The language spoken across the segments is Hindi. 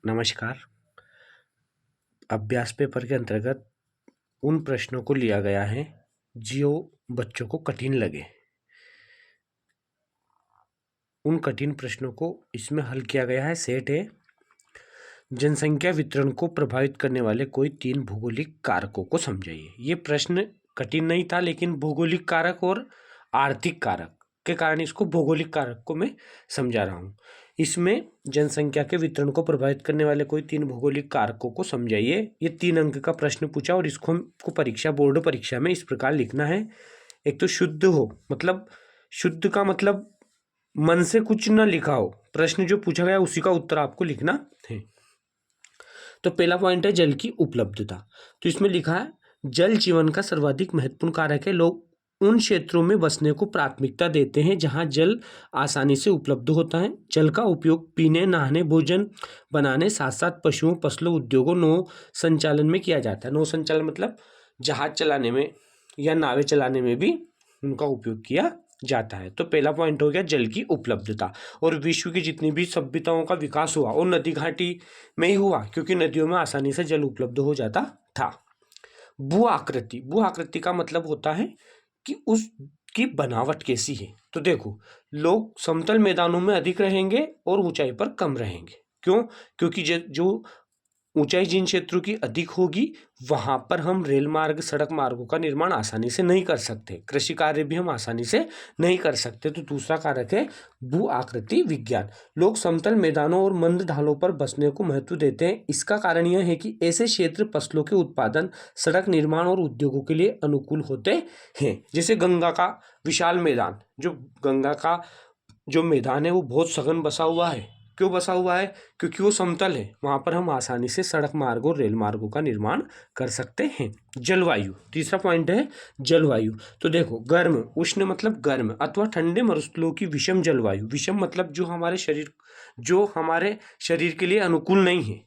नमस्कार। अभ्यास पेपर के अंतर्गत उन प्रश्नों को लिया गया है जो बच्चों को कठिन लगे। उन कठिन प्रश्नों को इसमें हल किया गया है। सेट है, जनसंख्या वितरण को प्रभावित करने वाले कोई 3 भौगोलिक कारकों को समझाइए। ये प्रश्न कठिन नहीं था, लेकिन भौगोलिक कारक और आर्थिक कारक के कारण इसको भौगोलिक कारक को मैं समझा रहा हूँ। इसमें जनसंख्या के वितरण को प्रभावित करने वाले कोई 3 भौगोलिक कारकों को समझाइए। ये 3 अंक का प्रश्न पूछा और इसको हमको परीक्षा बोर्ड परीक्षा में इस प्रकार लिखना है। एक तो शुद्ध हो, मतलब शुद्ध का मतलब मन से कुछ न लिखा हो, प्रश्न जो पूछा गया उसी का उत्तर आपको लिखना है। तो पहला पॉइंट है जल की उपलब्धता। तो इसमें लिखा है जल जीवन का सर्वाधिक महत्वपूर्ण कारक है। लोग उन क्षेत्रों में बसने को प्राथमिकता देते हैं जहां जल आसानी से उपलब्ध होता है। जल का उपयोग पीने, नहाने, भोजन बनाने, साथ साथ पशुओं, फसलों, उद्योगों, नौ संचालन में किया जाता है। नौ संचालन मतलब जहाज चलाने में या नावें चलाने में भी उनका उपयोग किया जाता है। तो पहला पॉइंट हो गया जल की उपलब्धता। और विश्व की जितनी भी सभ्यताओं का विकास हुआ और नदी घाटी में ही हुआ, क्योंकि नदियों में आसानी से जल उपलब्ध हो जाता था। भू आकृति, भू आकृति का मतलब होता है कि उसकी बनावट कैसी है। तो देखो, लोग समतल मैदानों में अधिक रहेंगे और ऊंचाई पर कम रहेंगे। क्यों? क्योंकि जो ऊंचाई जिन क्षेत्रों की अधिक होगी वहां पर हम रेल मार्ग, सड़क मार्गों का निर्माण आसानी से नहीं कर सकते, कृषि कार्य भी हम आसानी से नहीं कर सकते। तो दूसरा कारक है भू आकृति विज्ञान। लोग समतल मैदानों और मंद ढालों पर बसने को महत्व देते हैं। इसका कारण यह है कि ऐसे क्षेत्र फसलों के उत्पादन, सड़क निर्माण और उद्योगों के लिए अनुकूल होते हैं। जैसे गंगा का विशाल मैदान, जो गंगा का जो मैदान है वो बहुत सघन बसा हुआ है। क्यों बसा हुआ है? क्योंकि वो समतल है, वहां पर हम आसानी से सड़क मार्ग और रेल मार्गों का निर्माण कर सकते हैं। जलवायु, तीसरा पॉइंट है जलवायु। तो देखो, गर्म, उष्ण मतलब गर्म अथवा ठंडे मरुस्थलों की विषम जलवायु। विषम मतलब जो हमारे शरीर के लिए अनुकूल नहीं है।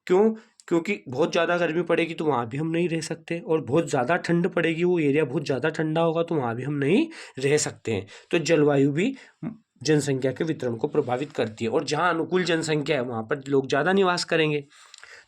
क्यों? क्योंकि बहुत ज़्यादा गर्मी पड़ेगी तो वहाँ भी हम नहीं रह सकते, और बहुत ज़्यादा ठंड पड़ेगी, वो एरिया बहुत ज़्यादा ठंडा होगा तो वहाँ भी हम नहीं रह सकते हैं। तो जलवायु भी जनसंख्या के वितरण को प्रभावित करती है। और जहाँ अनुकूल जनसंख्या है वहाँ पर लोग ज़्यादा निवास करेंगे।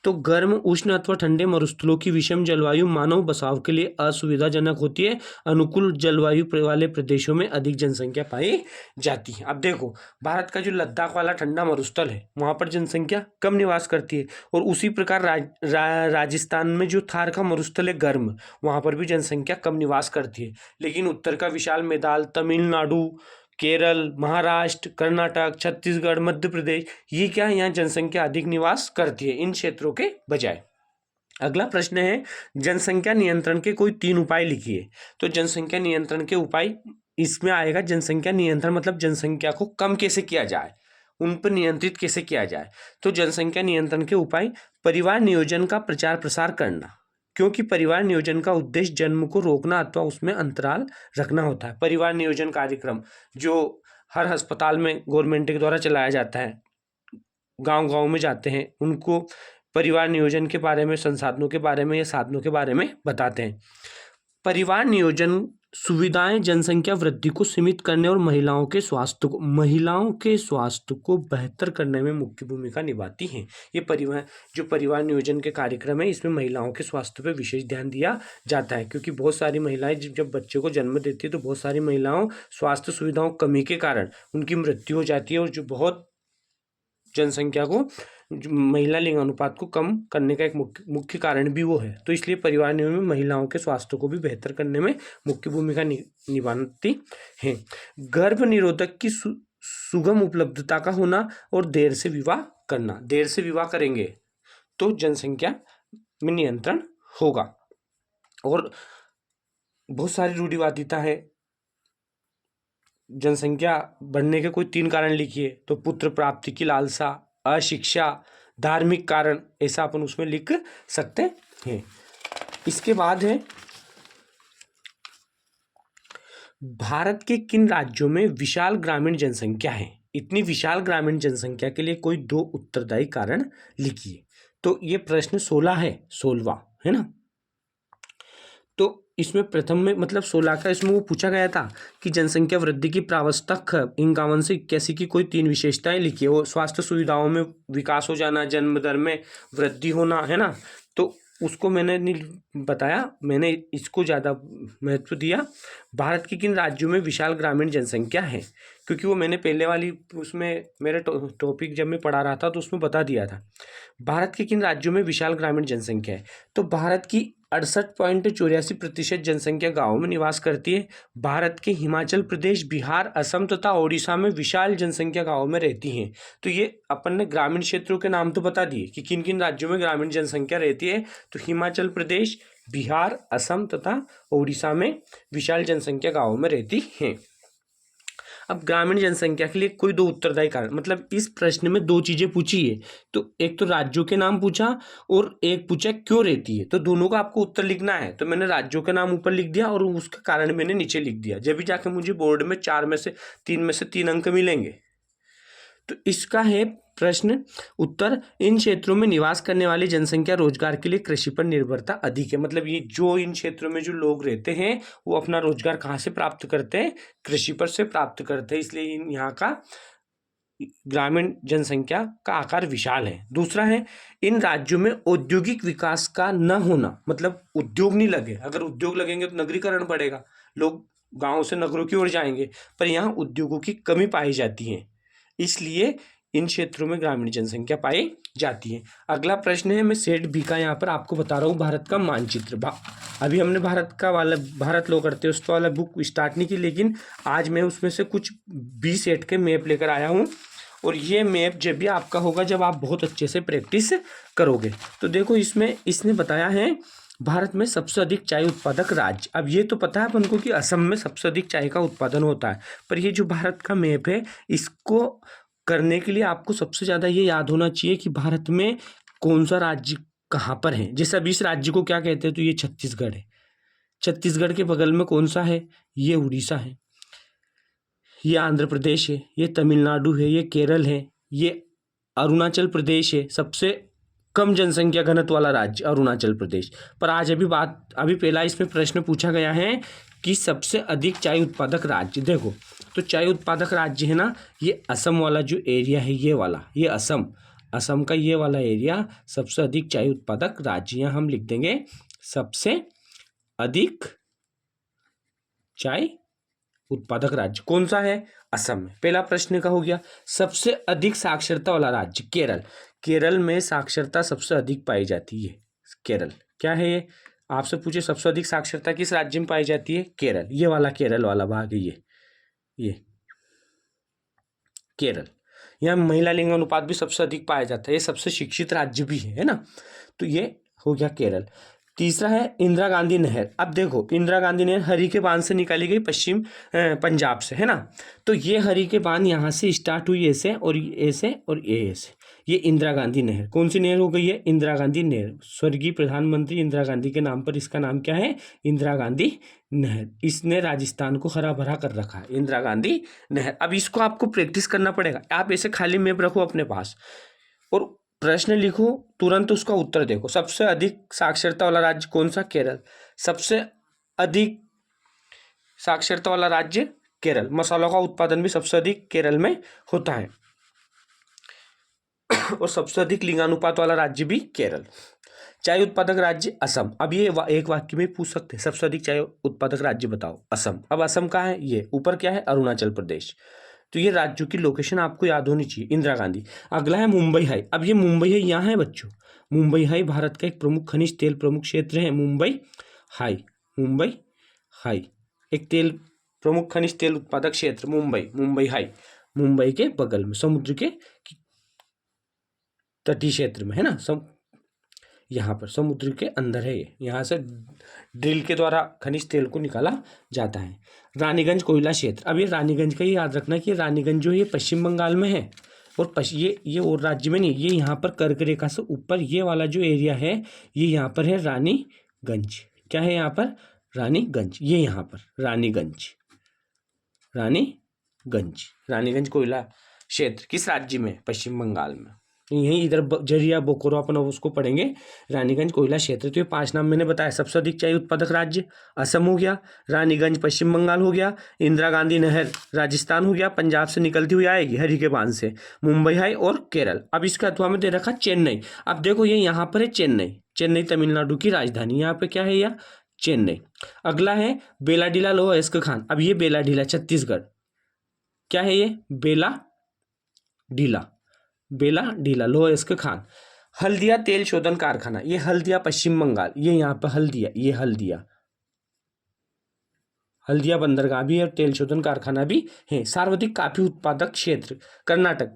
तो गर्म, उष्ण अथवा ठंडे मरुस्थलों की विषम जलवायु मानव बसाव के लिए असुविधाजनक होती है। अनुकूल जलवायु वाले प्रदेशों में अधिक जनसंख्या पाई जाती है। अब देखो, भारत का जो लद्दाख वाला ठंडा मरुस्थल है वहाँ पर जनसंख्या कम निवास करती है। और उसी प्रकार राजस्थान में जो थार का मरुस्थल है गर्म, वहाँ पर भी जनसंख्या कम निवास करती है। लेकिन उत्तर का विशाल मैदान, तमिलनाडु, केरल, महाराष्ट्र, कर्नाटक, छत्तीसगढ़, मध्य प्रदेश, ये क्या है, यहाँ जनसंख्या अधिक निवास करती है इन क्षेत्रों के बजाय। अगला प्रश्न है जनसंख्या नियंत्रण के कोई 3 उपाय लिखिए। तो जनसंख्या नियंत्रण के उपाय इसमें आएगा। जनसंख्या नियंत्रण मतलब जनसंख्या को कम कैसे किया जाए, उन पर नियंत्रित कैसे किया जाए। तो जनसंख्या नियंत्रण के उपाय: परिवार नियोजन का प्रचार प्रसार करना, क्योंकि परिवार नियोजन का उद्देश्य जन्म को रोकना अथवा उसमें अंतराल रखना होता है। परिवार नियोजन कार्यक्रम जो हर अस्पताल में गवर्नमेंट के द्वारा चलाया जाता है, गांव गांव में जाते हैं, उनको परिवार नियोजन के बारे में, संसाधनों के बारे में या साधनों के बारे में बताते हैं। परिवार नियोजन सुविधाएं जनसंख्या वृद्धि को सीमित करने और महिलाओं के स्वास्थ्य को बेहतर करने में मुख्य भूमिका निभाती हैं। ये परिवार नियोजन के कार्यक्रम है, इसमें महिलाओं के स्वास्थ्य पर विशेष ध्यान दिया जाता है। क्योंकि बहुत सारी महिलाएं जब बच्चे को जन्म देती है तो बहुत सारी महिलाओं स्वास्थ्य सुविधाओं कमी के कारण उनकी मृत्यु हो जाती है। और जो बहुत जनसंख्या को, महिला लिंग अनुपात को कम करने का एक मुख्य कारण भी वो है। तो इसलिए परिवार नियोजन में महिलाओं के स्वास्थ्य को भी बेहतर करने में मुख्य भूमिका निभाती है। गर्भ निरोधक की सुगम उपलब्धता का होना और देर से विवाह करना। देर से विवाह करेंगे तो जनसंख्या में नियंत्रण होगा। और बहुत सारी रूढ़िवादिता है। जनसंख्या बढ़ने के कोई 3 कारण लिखिए। तो पुत्र प्राप्ति की लालसा, अशिक्षा, धार्मिक कारण, ऐसा अपन उसमें लिख सकते हैं। इसके बाद है भारत के किन राज्यों में विशाल ग्रामीण जनसंख्या है। इतनी विशाल ग्रामीण जनसंख्या के लिए कोई 2 उत्तरदायी कारण लिखिए। तो ये प्रश्न 16 है, 16वां है ना। तो इसमें प्रथम में मतलब 16 का इसमें वो पूछा गया था कि जनसंख्या वृद्धि की प्रावस्थक 51 से 81 की कोई 3 विशेषताएं लिखिए। वो स्वास्थ्य सुविधाओं में विकास हो जाना, जन्म दर में वृद्धि होना, है ना। तो उसको मैंने नहीं बताया, मैंने इसको ज़्यादा महत्व दिया। भारत के किन राज्यों में विशाल ग्रामीण जनसंख्या है, क्योंकि वो मैंने पहले वाली उसमें मेरे टॉपिक जब मैं पढ़ा रहा था तो उसमें बता दिया था। भारत के किन राज्यों में विशाल ग्रामीण जनसंख्या है, तो भारत की 68.84% जनसंख्या गांवों में निवास करती है। भारत के हिमाचल प्रदेश, बिहार, असम तथा ओडिशा में विशाल जनसंख्या गांवों में रहती है। तो ये अपन ने ग्रामीण क्षेत्रों के नाम तो बता दिए कि किन किन राज्यों में ग्रामीण जनसंख्या रहती है। तो हिमाचल प्रदेश, बिहार, असम तथा ओडिशा में विशाल जनसंख्या गांवों में रहती है। अब ग्रामीण जनसंख्या के लिए कोई दो उत्तरदायी कारण, मतलब इस प्रश्न में दो चीजें पूछी है। तो एक तो राज्यों के नाम पूछा और एक पूछा क्यों रहती है। तो दोनों का आपको उत्तर लिखना है। तो मैंने राज्यों का नाम ऊपर लिख दिया और उसका कारण मैंने नीचे लिख दिया, जब भी जाके मुझे बोर्ड में 4 में से 3 अंक मिलेंगे। तो इसका है प्रश्न उत्तर, इन क्षेत्रों में निवास करने वाली जनसंख्या रोजगार के लिए कृषि पर निर्भरता अधिक है। मतलब ये जो इन क्षेत्रों में जो लोग रहते हैं वो अपना रोजगार कहाँ से प्राप्त करते हैं, कृषि पर से प्राप्त करते हैं, इसलिए यहाँ का ग्रामीण जनसंख्या का आकार विशाल है। दूसरा है, इन राज्यों में औद्योगिक विकास का न होना, मतलब उद्योग नहीं लगे। अगर उद्योग लगेंगे तो नगरीकरण बढ़ेगा, लोग गांव से नगरों की ओर जाएंगे, पर यहाँ उद्योगों की कमी पाई जाती है, इसलिए इन क्षेत्रों में ग्रामीण जनसंख्या पाई जाती है। अगला प्रश्न है, मैं सेट बी का यहाँ पर आपको बता रहा हूँ, भारत का मानचित्र। अभी हमने भारत का वाला भारत लो करते उसका वाला बुक स्टार्ट नहीं की, लेकिन आज मैं उसमें से कुछ बी सेट के मैप लेकर आया हूँ। और ये मैप जब भी आपका होगा जब आप बहुत अच्छे से प्रैक्टिस करोगे। तो देखो इसमें इसने बताया है भारत में सबसे अधिक चाय उत्पादक राज्य। अब ये तो पता है अपन को कि असम में सबसे अधिक चाय का उत्पादन होता है, पर ये जो भारत का मैप है इसको करने के लिए आपको सबसे ज़्यादा ये याद होना चाहिए कि भारत में कौन सा राज्य कहाँ पर है। जैसे अब इस राज्य को क्या कहते हैं, तो ये छत्तीसगढ़ है। छत्तीसगढ़ के बगल में कौन सा है, ये उड़ीसा है, ये आंध्र प्रदेश है, ये तमिलनाडु है, ये केरल है, ये अरुणाचल प्रदेश है। सबसे कम जनसंख्या घनत्व वाला राज्य अरुणाचल प्रदेश। पर आज अभी पहला इसमें प्रश्न पूछा गया है कि सबसे अधिक चाय उत्पादक राज्य। देखो तो चाय उत्पादक राज्य है ना, ये असम वाला जो एरिया है, ये वाला, ये असम का ये वाला एरिया सबसे अधिक चाय उत्पादक राज्य। यहाँ हम लिख देंगे सबसे अधिक चाय उत्पादक राज्य कौन सा है, असम में। पहला प्रश्न का हो गया। सबसे अधिक साक्षरता वाला राज्य केरल। केरल में साक्षरता सबसे अधिक पाई जाती है। केरल क्या है ये, आपसे पूछे सबसे अधिक साक्षरता किस राज्य में पाई जाती है, केरल। ये वाला केरल वाला भाग है, ये केरल। यहाँ महिला लिंग अनुपात भी सबसे अधिक पाया जाता है, ये सबसे शिक्षित राज्य भी है ना। तो ये हो गया केरल। तीसरा है इंदिरा गांधी नहर। अब देखो इंदिरा गांधी नहर हरी के बांध से निकाली गई पश्चिम पंजाब से, है ना। तो ये हरी के बांध यहाँ से स्टार्ट हुई ऐसे और ऐसे और ये ऐसे, ये इंदिरा गांधी नहर। कौन सी नहर हो गई है, इंदिरा गांधी नहर। स्वर्गीय प्रधानमंत्री इंदिरा गांधी के नाम पर इसका नाम क्या है, इंदिरा गांधी नहर। इसने राजस्थान को हरा भरा कर रखा है, इंदिरा गांधी नहर। अब इसको आपको प्रैक्टिस करना पड़ेगा। आप ऐसे खाली मैप रखो अपने पास और प्रश्न लिखो, तुरंत उसका उत्तर देखो। सबसे अधिक साक्षरता वाला राज्य कौन सा, केरल। सबसे अधिक साक्षरता वाला राज्य केरल। मसालों का उत्पादन भी सबसे अधिक केरल में होता है और सबसे अधिक लिंगानुपात वाला राज्य भी केरल। चाय उत्पादक राज्य असम। अब ये एक वाक्य में पूछ सकते हैं, सबसे अधिक चाय उत्पादक राज्य बताओ, असम। अब असम कहाँ है, ये ऊपर क्या है, अरुणाचल प्रदेश। तो ये राज्यों की लोकेशन आपको याद होनी चाहिए, इंदिरा गांधी। अगला है मुंबई हाई। अब ये मुंबई हाई यहाँ है बच्चों, मुंबई हाई भारत का एक प्रमुख खनिज तेल प्रमुख क्षेत्र है, मुंबई हाई। मुंबई हाई एक प्रमुख खनिज तेल उत्पादक क्षेत्र, मुंबई हाई। मुंबई के बगल में समुद्र के तटीय क्षेत्र में है ना, यहाँ पर समुद्र के अंदर है ये। यहाँ से ड्रिल के द्वारा खनिज तेल को निकाला जाता है। रानीगंज कोयला क्षेत्र। अब ये रानीगंज का ही याद रखना कि रानीगंज जो है ये पश्चिम बंगाल में है और ये और राज्य में नहीं, ये यहाँ पर कर्क रेखा से ऊपर ये वाला जो एरिया है ये यहाँ पर है रानीगंज। क्या है यहाँ पर, रानीगंज। ये यहाँ पर रानीगंज कोयला क्षेत्र किस राज्य में, पश्चिम बंगाल में। यहीं इधर जरिया बोकोरो अपन अब उसको पढ़ेंगे, रानीगंज कोयला क्षेत्र। तो ये 5 नाम मैंने बताया। सबसे अधिक चाय उत्पादक राज्य असम हो गया, रानीगंज पश्चिम बंगाल हो गया, इंदिरा गांधी नहर राजस्थान हो गया, पंजाब से निकलती हुई आएगी हरी के बांध से, मुंबई है और केरल। अब इसका अथवा में दे रखा चेन्नई। अब देखो ये यहाँ पर है चेन्नई, चेन्नई तमिलनाडु की राजधानी, यहाँ पे क्या है यह चेन्नई। अगला है बेलाडीला लोह अयस्क खान। अब ये बेलाडीला छत्तीसगढ़, क्या है ये बेलाडीला लोह अयस्क खान। हल्दिया तेल शोधन कारखाना, ये हल्दिया पश्चिम बंगाल, ये यहाँ पे हल्दिया, ये हल्दिया बंदरगाह भी है और तेल शोधन कारखाना भी है। सर्वाधिक कॉफी उत्पादक क्षेत्र कर्नाटक,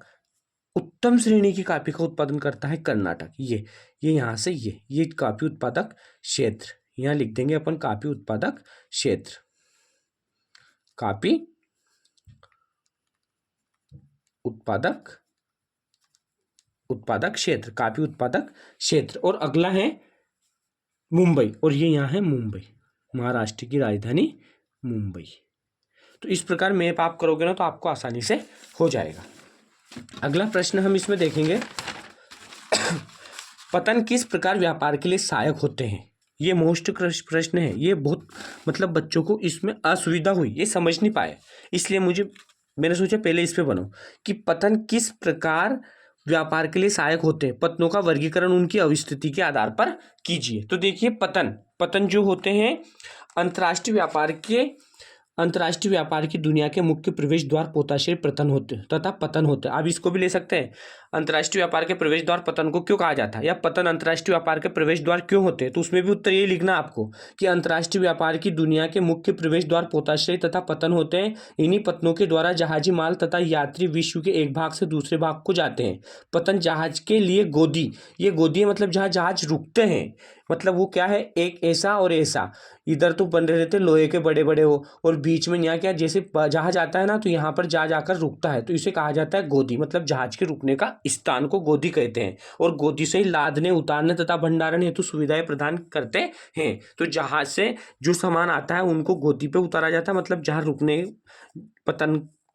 उत्तम श्रेणी की कॉफी का उत्पादन करता है कर्नाटक। ये यहाँ से ये कॉफी उत्पादक क्षेत्र, यहाँ लिख देंगे अपन कॉफी उत्पादक क्षेत्र, कॉफी उत्पादक क्षेत्र, कॉफी उत्पादक क्षेत्र। और अगला है मुंबई, और ये यहाँ है मुंबई, महाराष्ट्र की राजधानी मुंबई। तो इस प्रकार मैप आप करोगे ना तो आपको आसानी से हो जाएगा। अगला प्रश्न हम इसमें देखेंगे, पतन किस प्रकार व्यापार के लिए सहायक होते हैं। ये मोस्ट प्रश्न है, ये बहुत मतलब बच्चों को इसमें असुविधा हुई, ये समझ नहीं पाए, इसलिए मैंने सोचा पहले इस पे बनाऊं कि पतन किस प्रकार व्यापार के लिए सहायक होते हैं। पतनों का वर्गीकरण उनकी अवस्थिति के आधार पर कीजिए। तो देखिए पतन जो होते हैं अंतर्राष्ट्रीय व्यापार की दुनिया के मुख्य प्रवेश द्वार पोताशय पतन होते तथा पतन होते। आप इसको भी ले सकते हैं, अंतर्राष्ट्रीय व्यापार के प्रवेश द्वार पतन को क्यों कहा जाता है, या पतन अंतर्राष्ट्रीय व्यापार के प्रवेश द्वार क्यों होते हैं। तो उसमें भी उत्तर ये लिखना आपको कि अंतर्राष्ट्रीय व्यापार की दुनिया के मुख्य प्रवेश द्वार पोताशय तथा पतन होते हैं। इन्हीं पतनों के द्वारा जहाजी माल तथा यात्री विश्व के एक भाग से दूसरे भाग को जाते हैं। पतन जहाज के लिए गोदी, ये गोदी मतलब जहाँ जहाज रुकते हैं, मतलब वो क्या है एक ऐसा और ऐसा, इधर तो बन रहे थे लोहे के बड़े बड़े हो, और बीच में यहाँ क्या जैसे जहाज आता है ना तो यहाँ पर जा जाकर रुकता है, तो इसे कहा जाता है गोदी, मतलब जहाज के रुकने का स्थान को गोदी कहते हैं। और गोदी से ही लादने उतारने तथा भंडारण हेतु सुविधाएं प्रदान करते हैं। तो जहाज से जो सामान आता है उनको गोदी पे उतारा जाता है, मतलब जहाँ रुकने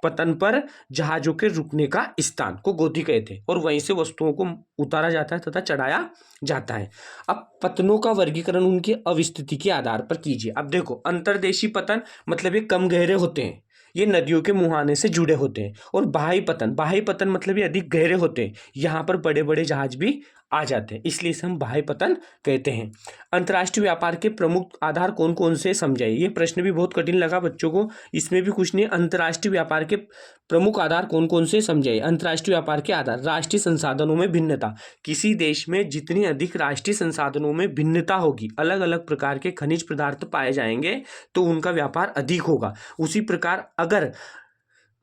पतन पर जहाजों के रुकने का स्थान को गोदी कहते हैं, और वहीं से वस्तुओं को उतारा जाता है तथा चढ़ाया जाता है। अब पतनों का वर्गीकरण उनकी अवस्थिति के आधार पर कीजिए। अब देखो अंतर्देशीय पतन मतलब ये कम गहरे होते हैं, ये नदियों के मुहाने से जुड़े होते हैं। और बाह्य पतन मतलब ये अधिक गहरे होते हैं, यहाँ पर बड़े बड़े जहाज भी आ जाते हैं, इसलिए इसे हम बाह्य पतन कहते हैं। अंतर्राष्ट्रीय व्यापार के प्रमुख आधार कौन कौन से समझाइए। ये प्रश्न भी बहुत कठिन लगा बच्चों को, इसमें भी कुछ नहीं। अंतर्राष्ट्रीय व्यापार के प्रमुख आधार कौन कौन से समझाइए। अंतर्राष्ट्रीय व्यापार के आधार, राष्ट्रीय संसाधनों में भिन्नता, किसी देश में जितनी अधिक राष्ट्रीय संसाधनों में भिन्नता होगी, अलग अलग प्रकार के खनिज पदार्थ पाए जाएंगे तो उनका व्यापार अधिक होगा। उसी प्रकार अगर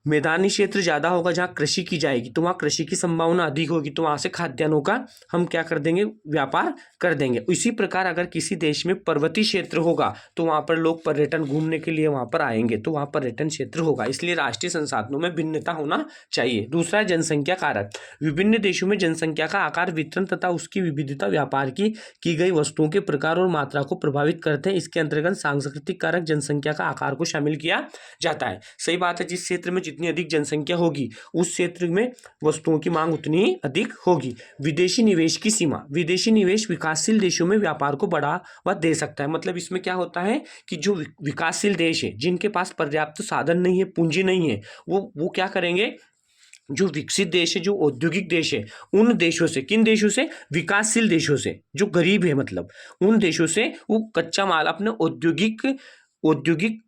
मैदानी क्षेत्र ज़्यादा होगा जहाँ कृषि की जाएगी तो वहाँ कृषि की संभावना अधिक होगी, तो वहाँ से खाद्यान्नों का हम क्या कर देंगे, व्यापार कर देंगे। इसी प्रकार अगर किसी देश में पर्वतीय क्षेत्र होगा तो वहाँ पर लोग पर्यटन घूमने के लिए वहाँ पर आएंगे, तो वहाँ पर्यटन क्षेत्र होगा। इसलिए राष्ट्रीय संसाधनों में भिन्नता होना चाहिए। दूसरा जनसंख्या कारक, विभिन्न देशों में जनसंख्या का आकार, वितरण तथा उसकी विविधता व्यापार की गई वस्तुओं के प्रकार और मात्रा को प्रभावित करते हैं। इसके अंतर्गत सांस्कृतिक कारक जनसंख्या का आकार को शामिल किया जाता है। सही बात है, जिस क्षेत्र में जितनी अधिक जनसंख्या होगी उस क्षेत्र में वस्तुओं की मांग उतनी ही अधिक होगी। विदेशी निवेश की सीमा, विदेशी निवेश विकासशील देशों में व्यापार को बढ़ावा दे सकता है। मतलब इसमें क्या होता है कि जो विकासशील देश है जिनके पास पर्याप्त साधन नहीं है, पूंजी नहीं है, वो क्या करेंगे, जो विकसित देश है, जो औद्योगिक देश है, उन देशों से, किन देशों से, विकासशील देशों से, जो गरीब है मतलब उन देशों से वो कच्चा माल, अपने औद्योगिक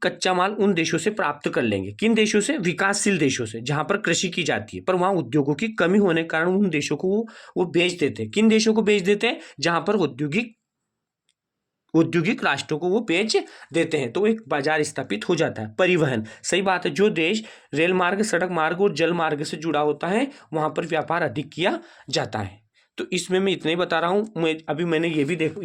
कच्चा माल उन देशों से प्राप्त कर लेंगे। किन देशों से, विकासशील देशों से, जहां पर कृषि की जाती है पर वहां उद्योगों की कमी होने के कारण उन देशों को वो बेच देते हैं। किन देशों को बेच देते हैं, जहां पर औद्योगिक राष्ट्रों को वो बेच देते हैं, तो एक बाजार स्थापित हो जाता है। परिवहन, सही बात है, जो देश रेल मार्ग, सड़क मार्ग और जल मार्ग से जुड़ा होता है वहां पर व्यापार अधिक किया जाता है। तो इसमें मैं इतना ही बता रहा हूँ। मैंने ये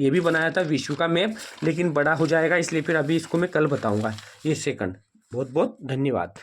भी बनाया था विश्व का मैप, लेकिन बड़ा हो जाएगा इसलिए फिर अभी इसको मैं कल बताऊंगा। ये सेकंड, बहुत बहुत धन्यवाद।